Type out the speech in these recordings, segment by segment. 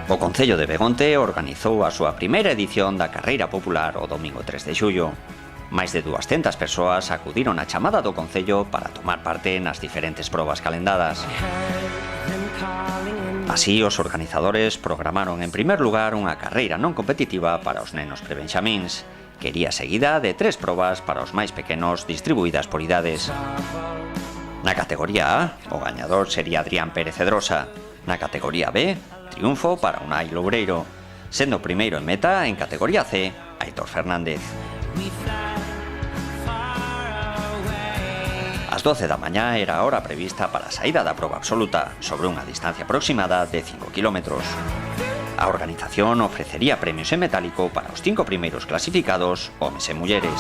O Concello de Begonte organizou a súa primeira edición da Carreira Popular o domingo 3 de xullo. Máis de 200 persoas acudiron á chamada do Concello para tomar parte nas diferentes probas calendadas. Así, os organizadores programaron en primer lugar unha carreira non competitiva para os nenos prebenxamíns, que iría seguida de 3 probas para os máis pequenos distribuídas por idades. Na categoría A, o gañador sería Adrián Pérez Cedrosa. Na categoría B, triunfo para Unai Loureiro, sendo primeiro en meta en categoría C, Aitor Fernández. Ás 12 da mañá era a hora prevista para a saída da proba absoluta, sobre unha distancia aproximada de 5 km. A organización ofrecería premios en metálico para os 5 primeiros clasificados, homes e mulleres.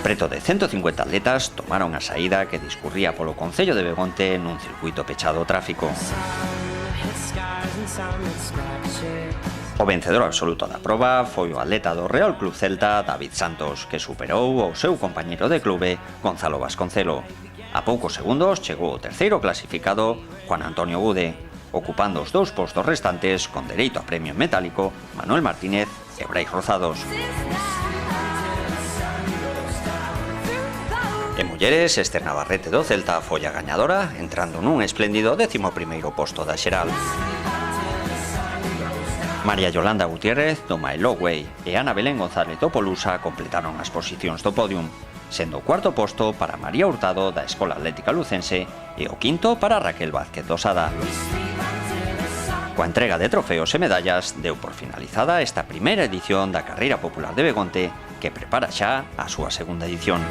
Preto de 150 atletas tomaron a saída que discurría polo Concello de Begonte nun circuito pechado ao tráfico. O vencedor absoluto da proba foi o atleta do Real Club Celta, David Santos, que superou ao seu compañeiro de clube, Gonzalo Vasconcelo. A poucos segundos chegou o terceiro clasificado, Juan Antonio Gude, ocupando os 2 postos restantes con dereito a premio en metálico, Manuel Martínez e Brais Rozados. En mulleres, Esther Navarrete do Celta foi a gañadora, entrando nun espléndido 11º posto da xeral. María Yolanda Gutiérrez do Maeloway e Ana Belén González do Polusa completaron as posicións do podium, sendo o 4º posto para María Hurtado da Escola Atlética Lucense e o 5º para Raquel Vázquez do Sada. Coa entrega de trofeos e medallas, deu por finalizada esta primeira edición da Carreira Popular de Begonte, que prepara xa a súa segunda edición.